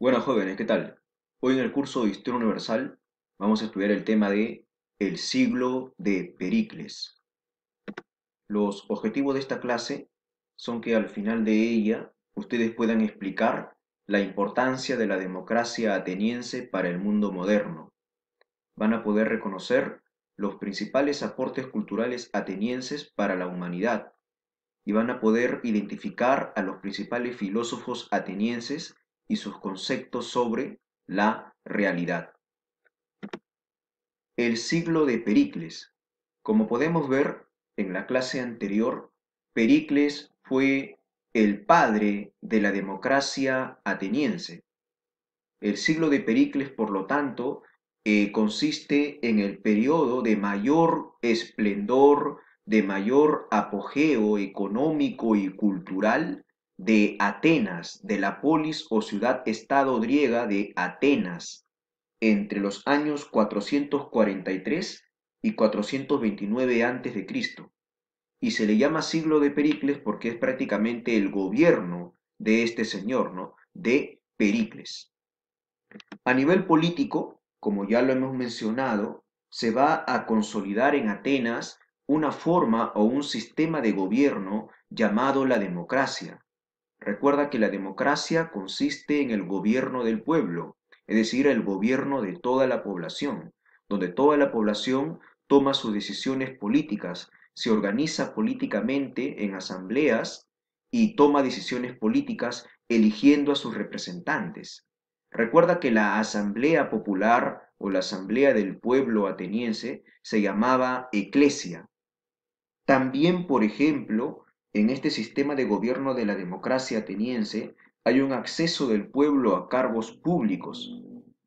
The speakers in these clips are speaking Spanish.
Bueno, jóvenes, ¿qué tal? Hoy en el curso de Historia Universal vamos a estudiar el tema de el siglo de Pericles. Los objetivos de esta clase son que al final de ella ustedes puedan explicar la importancia de la democracia ateniense para el mundo moderno. Van a poder reconocer los principales aportes culturales atenienses para la humanidad y van a poder identificar a los principales filósofos atenienses y sus conceptos sobre la realidad. El siglo de Pericles. Como podemos ver en la clase anterior, Pericles fue el padre de la democracia ateniense. El siglo de Pericles, por lo tanto, consiste en el periodo de mayor esplendor, de mayor apogeo económico y cultural de Atenas, de la polis o ciudad-estado griega de Atenas, entre los años 443 y 429 a.C. Y se le llama siglo de Pericles porque es prácticamente el gobierno de este señor, ¿no? De Pericles. A nivel político, como ya lo hemos mencionado, se va a consolidar en Atenas una forma o un sistema de gobierno llamado la democracia. Recuerda que la democracia consiste en el gobierno del pueblo, es decir, el gobierno de toda la población, donde toda la población toma sus decisiones políticas, se organiza políticamente en asambleas y toma decisiones políticas eligiendo a sus representantes. Recuerda que la Asamblea Popular o la Asamblea del Pueblo ateniense se llamaba eclesia. También, por ejemplo, en este sistema de gobierno de la democracia ateniense hay un acceso del pueblo a cargos públicos.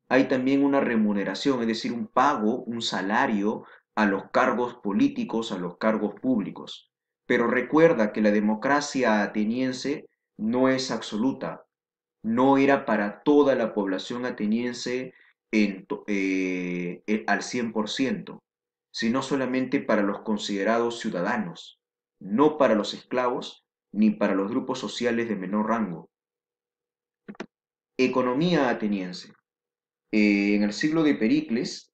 Hay también una remuneración, es decir, un pago, un salario a los cargos políticos, a los cargos públicos. Pero recuerda que la democracia ateniense no es absoluta, no era para toda la población ateniense al 100%, sino solamente para los considerados ciudadanos, no para los esclavos ni para los grupos sociales de menor rango. Economía ateniense. En el siglo de Pericles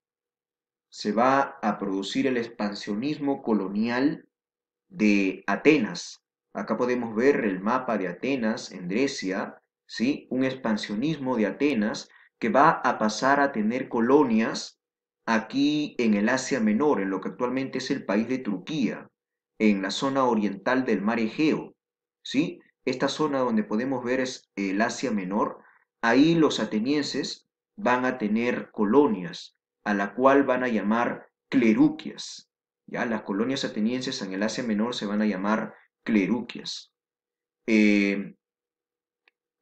se va a producir el expansionismo colonial de Atenas. Acá podemos ver el mapa de Atenas en Grecia, ¿sí? Un expansionismo de Atenas que va a pasar a tener colonias aquí en el Asia Menor, en lo que actualmente es el país de Turquía, en la zona oriental del mar Egeo, ¿sí? Esta zona donde podemos ver es el Asia Menor, ahí los atenienses van a tener colonias, a la cual van a llamar cleruquias. Ya las colonias atenienses en el Asia Menor se van a llamar cleruquias. Eh,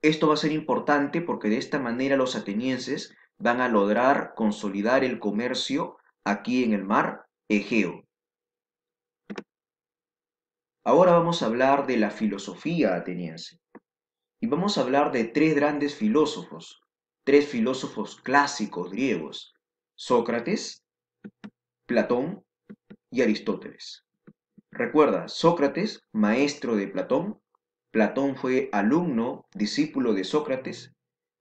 Esto va a ser importante porque de esta manera los atenienses van a lograr consolidar el comercio aquí en el mar Egeo. Ahora vamos a hablar de la filosofía ateniense y vamos a hablar de tres filósofos clásicos griegos: Sócrates, Platón y Aristóteles. Recuerda, Sócrates, maestro de Platón. Platón fue alumno, discípulo de Sócrates.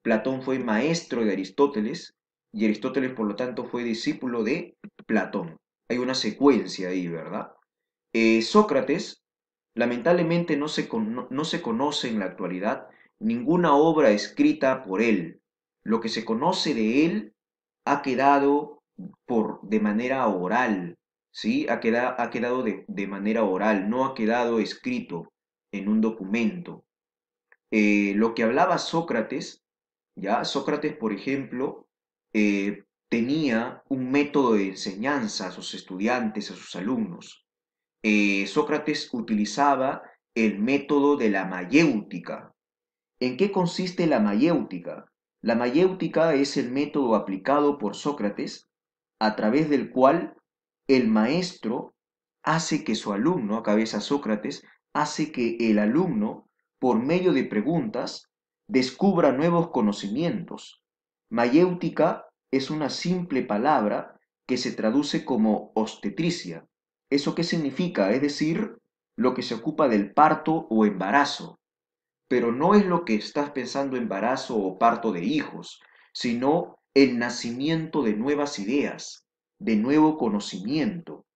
Platón fue maestro de Aristóteles y Aristóteles, por lo tanto, fue discípulo de Platón. Hay una secuencia ahí, ¿verdad? Sócrates, lamentablemente, no se conoce en la actualidad ninguna obra escrita por él. Lo que se conoce de él ha quedado de manera oral, ¿sí? Ha quedado de manera oral, no ha quedado escrito en un documento. Lo que hablaba Sócrates, ¿ya? Sócrates, por ejemplo, tenía un método de enseñanza a sus estudiantes, a sus alumnos. Sócrates utilizaba el método de la mayéutica. ¿En qué consiste la mayéutica? La mayéutica es el método aplicado por Sócrates a través del cual el maestro hace que su alumno, a cabeza Sócrates, hace que el alumno, por medio de preguntas, descubra nuevos conocimientos. Mayéutica es una simple palabra que se traduce como obstetricia. ¿Eso qué significa? Es decir, lo que se ocupa del parto o embarazo. pero no es lo que estás pensando embarazo o parto de hijos, sino el nacimiento de nuevas ideas, de nuevo conocimiento.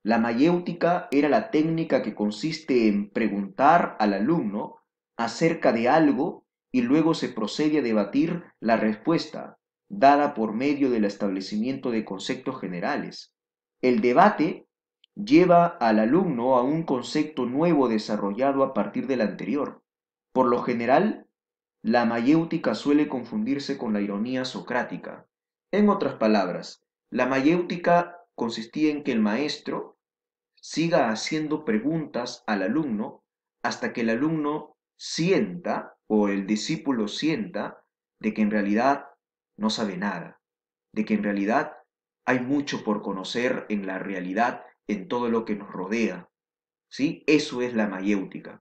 La mayéutica era la técnica que consiste en preguntar al alumno acerca de algo y luego se procede a debatir la respuesta, dada por medio del establecimiento de conceptos generales. El debate lleva al alumno a un concepto nuevo desarrollado a partir del anterior. Por lo general, la mayéutica suele confundirse con la ironía socrática. En otras palabras, la mayéutica consistía en que el maestro siga haciendo preguntas al alumno hasta que el alumno sienta o el discípulo sienta de que en realidad no sabe nada, de que en realidad hay mucho por conocer en la realidad, en todo lo que nos rodea. ¿Sí? Eso es la mayéutica.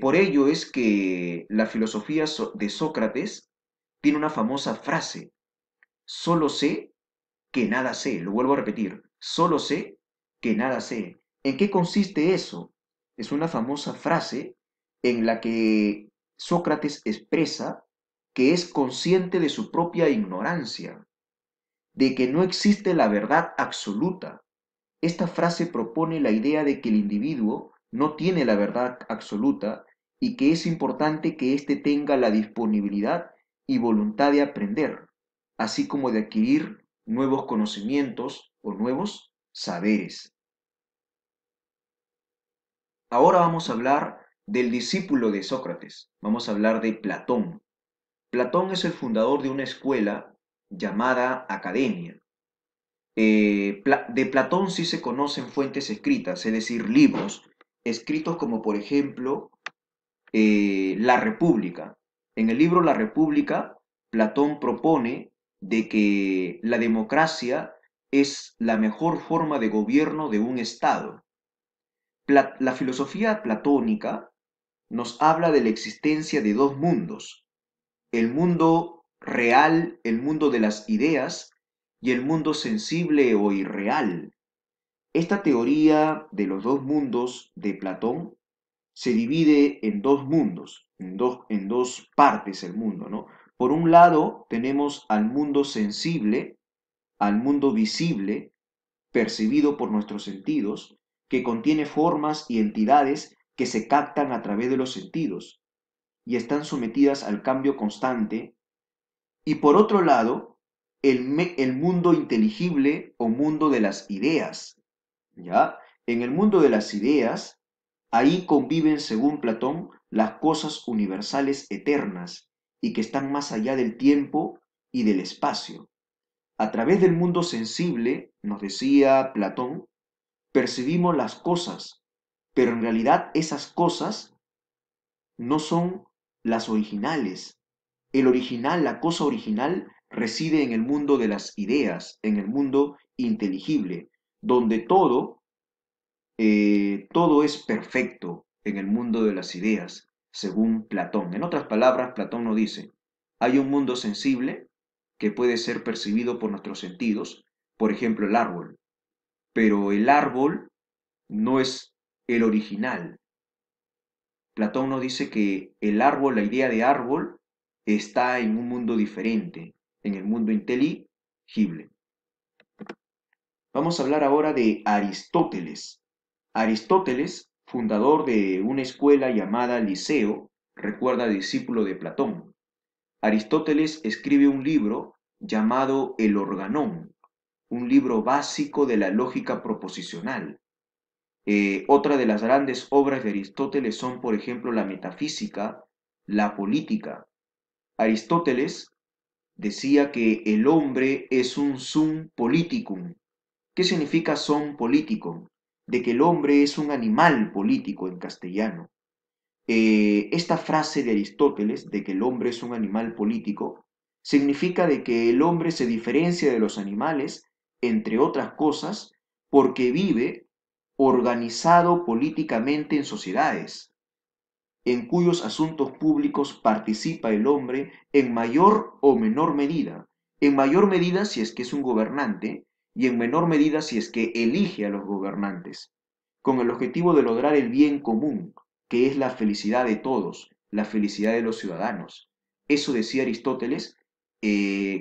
Por ello es que la filosofía de Sócrates tiene una famosa frase: solo sé que nada sé. Lo vuelvo a repetir: solo sé que nada sé. ¿En qué consiste eso? Es una famosa frase en la que Sócrates expresa que es consciente de su propia ignorancia, de que no existe la verdad absoluta. Esta frase propone la idea de que el individuo no tiene la verdad absoluta y que es importante que éste tenga la disponibilidad y voluntad de aprender, así como de adquirir nuevos conocimientos o nuevos saberes. Ahora vamos a hablar del discípulo de Sócrates. Vamos a hablar de Platón. Platón es el fundador de una escuela llamada Academia. De Platón sí se conocen fuentes escritas, es decir, libros, escritos como por ejemplo La República. En el libro La República, Platón propone de que la democracia es la mejor forma de gobierno de un Estado. La filosofía platónica nos habla de la existencia de dos mundos: el mundo real, el mundo de las ideas, y el mundo sensible o irreal. Esta teoría de los dos mundos de Platón se divide en dos mundos, en dos partes el mundo, ¿no? Por un lado tenemos al mundo sensible, al mundo visible, percibido por nuestros sentidos, que contiene formas y entidades que se captan a través de los sentidos y están sometidas al cambio constante. Y por otro lado, el mundo inteligible o mundo de las ideas, ¿ya? En el mundo de las ideas, ahí conviven, según Platón, las cosas universales eternas y que están más allá del tiempo y del espacio. A través del mundo sensible, nos decía Platón, percibimos las cosas, pero en realidad esas cosas no son las originales. El original, la cosa original, reside en el mundo de las ideas, en el mundo inteligible, donde todo es perfecto en el mundo de las ideas, según Platón. En otras palabras, Platón nos dice: hay un mundo sensible que puede ser percibido por nuestros sentidos, por ejemplo el árbol, pero el árbol no es el original. Platón nos dice que el árbol, la idea de árbol, está en un mundo diferente, en el mundo inteligible. Vamos a hablar ahora de Aristóteles. Aristóteles, fundador de una escuela llamada Liceo, recuerda, discípulo de Platón. Aristóteles escribe un libro llamado El Organón, un libro básico de la lógica proposicional. Otra de las grandes obras de Aristóteles son, por ejemplo, la metafísica, la política. Aristóteles decía que el hombre es un sum politicum. ¿Qué significa sum politicum? De que el hombre es un animal político en castellano. Esta frase de Aristóteles, de que el hombre es un animal político, significa de que el hombre se diferencia de los animales, entre otras cosas, porque vive organizado políticamente en sociedades, en cuyos asuntos públicos participa el hombre en mayor o menor medida. En mayor medida si es que es un gobernante y en menor medida si es que elige a los gobernantes, con el objetivo de lograr el bien común, que es la felicidad de todos, la felicidad de los ciudadanos. Eso decía Aristóteles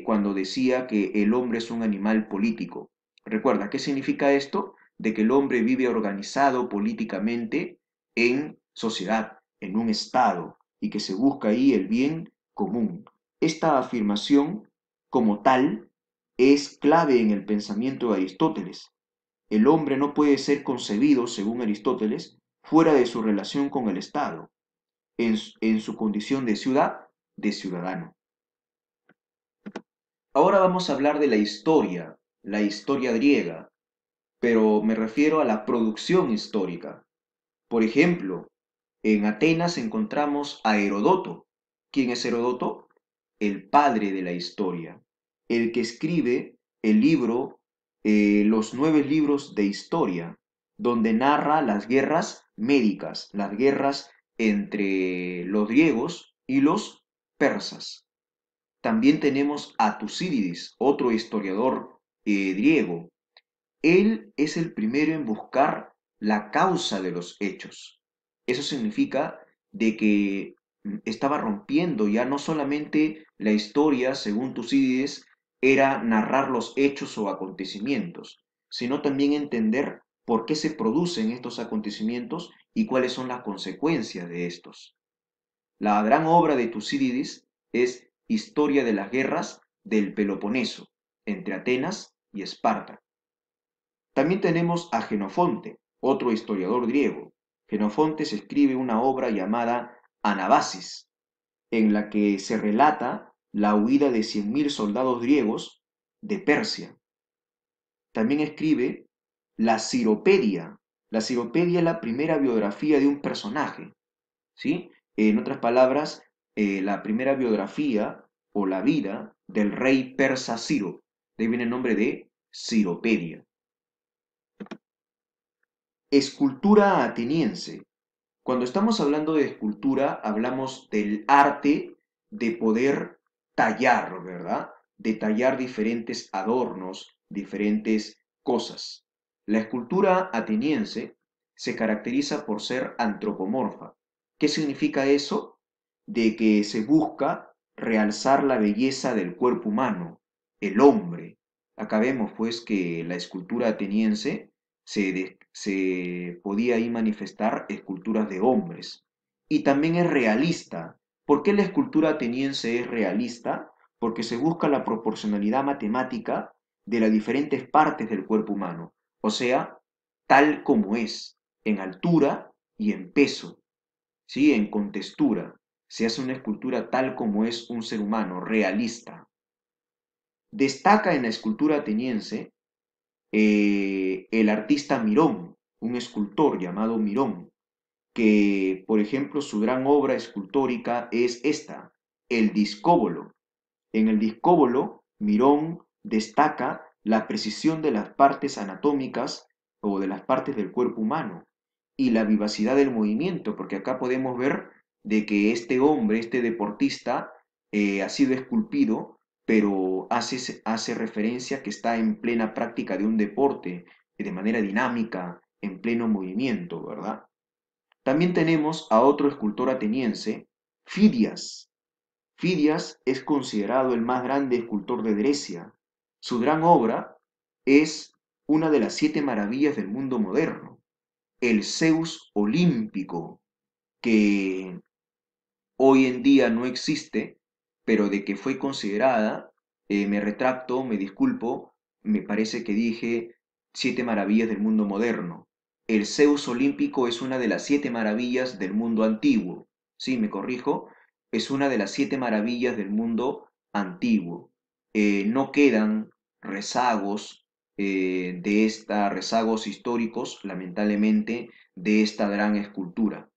cuando decía que el hombre es un animal político. Recuerda, ¿qué significa esto? De que el hombre vive organizado políticamente en sociedad, en un estado, y que se busca ahí el bien común. Esta afirmación, como tal, es clave en el pensamiento de Aristóteles. El hombre no puede ser concebido, según Aristóteles, fuera de su relación con el Estado, en su condición de ciudadano. Ahora vamos a hablar de la historia griega, pero me refiero a la producción histórica. Por ejemplo, en Atenas encontramos a Herodoto. ¿Quién es Herodoto? El padre de la historia, el que escribe el libro, los 9 libros de historia, donde narra las guerras médicas, las guerras entre los griegos y los persas. También tenemos a Tucídides, otro historiador griego. Él es el primero en buscar la causa de los hechos. Eso significa de que estaba rompiendo ya no solamente la historia, según Tucídides, era narrar los hechos o acontecimientos, sino también entender por qué se producen estos acontecimientos y cuáles son las consecuencias de estos. La gran obra de Tucídides es Historia de las guerras del Peloponeso, entre Atenas y Esparta. También tenemos a Jenofonte, otro historiador griego. Jenofonte se escribe una obra llamada Anabasis, en la que se relata la huida de 100.000 soldados griegos de Persia. También escribe la Ciropedia. La Ciropedia es la primera biografía de un personaje, ¿sí? En otras palabras, la primera biografía o la vida del rey persa Ciro. De ahí viene el nombre de Ciropedia. Escultura ateniense. Cuando estamos hablando de escultura, hablamos del arte de poder tallar, ¿verdad? De tallar diferentes adornos, diferentes cosas. La escultura ateniense se caracteriza por ser antropomorfa. ¿Qué significa eso? De que se busca realzar la belleza del cuerpo humano, el hombre. Acá vemos pues que la escultura ateniense se podía ahí manifestar esculturas de hombres. Y también es realista. ¿Por qué la escultura ateniense es realista? Porque se busca la proporcionalidad matemática de las diferentes partes del cuerpo humano, o sea, tal como es, en altura y en peso, ¿sí? En contextura. Se hace una escultura tal como es un ser humano, realista. Destaca en la escultura ateniense el artista Mirón, un escultor llamado Mirón, que, por ejemplo, su gran obra escultórica es esta, el discóbolo. En el discóbolo, Mirón destaca la precisión de las partes anatómicas o de las partes del cuerpo humano y la vivacidad del movimiento, porque acá podemos ver de que este hombre, este deportista, ha sido esculpido, pero hace referencia que está en plena práctica de un deporte, de manera dinámica, en pleno movimiento, ¿verdad? También tenemos a otro escultor ateniense, Fidias. Fidias es considerado el más grande escultor de Grecia. Su gran obra es una de las 7 maravillas del mundo moderno, el Zeus olímpico, que hoy en día no existe, pero de que fue considerada, me retracto, me disculpo, me parece que dije 7 maravillas del mundo moderno. El Zeus olímpico es una de las 7 maravillas del mundo antiguo. Sí, me corrijo, es una de las 7 maravillas del mundo antiguo. No quedan rezagos rezagos históricos, lamentablemente, de esta gran escultura.